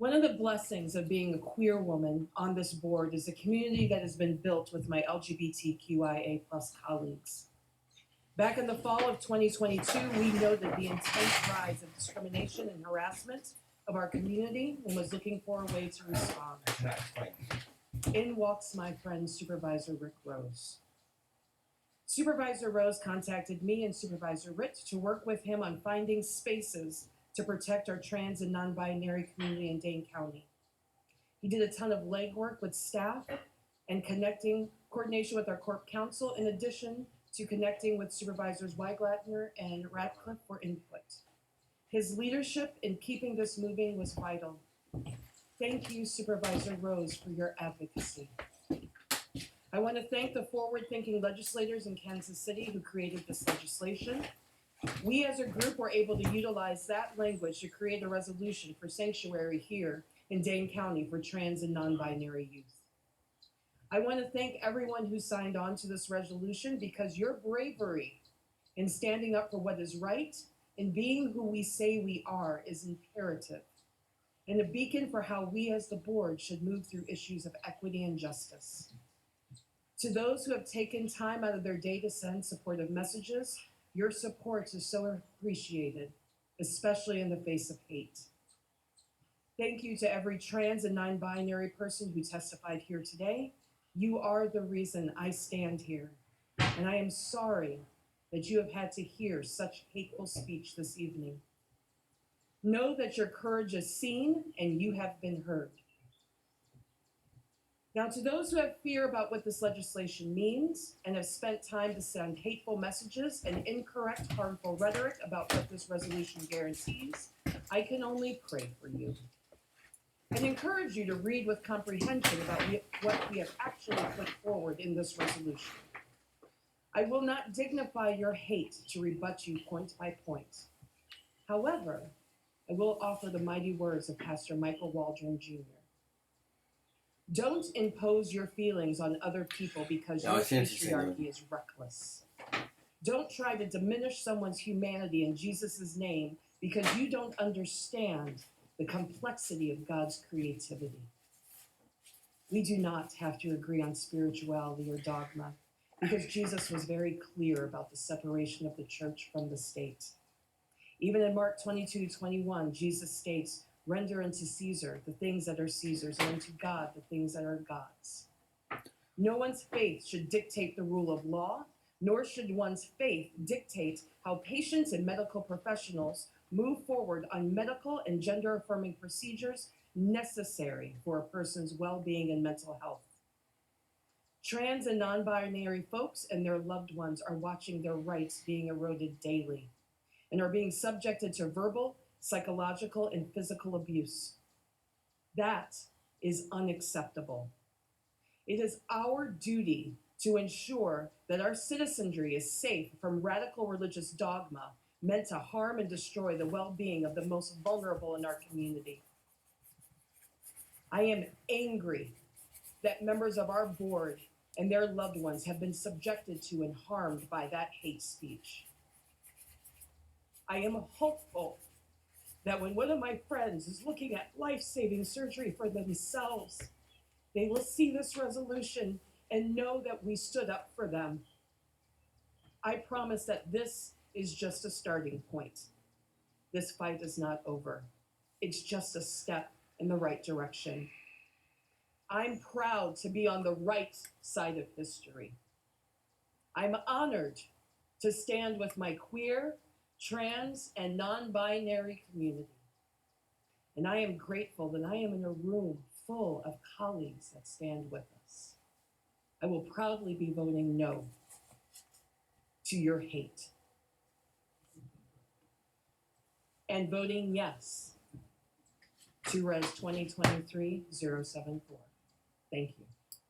One of the blessings of being a queer woman on this board is the community that has been built with my LGBTQIA plus colleagues. Back in the fall of 2022, we noted the intense rise of discrimination and harassment of our community and was looking for a way to respond. In walks my friend, Supervisor Rick Rose. Supervisor Rose contacted me and Supervisor Ritt to work with him on finding spaces to protect our trans and non-binary community in Dane County. He did a ton of legwork with staff and coordination with our Corp Council, in addition to connecting with Supervisors Weiglattner and Radcliffe for input. His leadership in keeping this moving was vital. Thank you, Supervisor Rose, for your advocacy. I want to thank the forward-thinking legislators in Kansas City who created this legislation. We as a group were able to utilize that language to create a resolution for sanctuary here in Dane County for trans and non-binary youth. I want to thank everyone who signed on to this resolution, because your bravery in standing up for what is right and being who we say we are is imperative, and a beacon for how we as the board should move through issues of equity and justice. To those who have taken time out of their day to send supportive messages, your support is so appreciated, especially in the face of hate. Thank you to every trans and non-binary person who testified here today. You are the reason I stand here, and I am sorry that you have had to hear such hateful speech this evening. Know that your courage is seen and you have been heard. Now, to those who have fear about what this legislation means and have spent time to send hateful messages and incorrect, harmful rhetoric about what this resolution guarantees, I can only pray for you and encourage you to read with comprehension about what we have actually put forward in this resolution. I will not dignify your hate to rebut you point by point. However, I will offer the mighty words of Pastor Michael Waldron Jr. Don't impose your feelings on other people because your patriarchy is reckless. Don't try to diminish someone's humanity in Jesus' name because you don't understand the complexity of God's creativity. We do not have to agree on spirituality or dogma, because Jesus was very clear about the separation of the church from the state. Even in Mark 22:21, Jesus states, "Render unto Caesar the things that are Caesar's, and unto God the things that are God's." No one's faith should dictate the rule of law, nor should one's faith dictate how patients and medical professionals move forward on medical and gender-affirming procedures necessary for a person's well-being and mental health. Trans and non-binary folks and their loved ones are watching their rights being eroded daily and are being subjected to verbal, psychological, and physical abuse. That is unacceptable. It is our duty to ensure that our citizenry is safe from radical religious dogma meant to harm and destroy the well-being of the most vulnerable in our community. I am angry that members of our board and their loved ones have been subjected to and harmed by that hate speech. I am hopeful that when one of my friends is looking at life-saving surgery for themselves, they will see this resolution and know that we stood up for them. I promise that this is just a starting point. This fight is not over. It's just a step in the right direction. I'm proud to be on the right side of history. I'm honored to stand with my queer, trans, and non-binary community. And I am grateful that I am in a room full of colleagues that stand with us. I will proudly be voting no to your hate and voting yes to Res 2023-074. Thank you.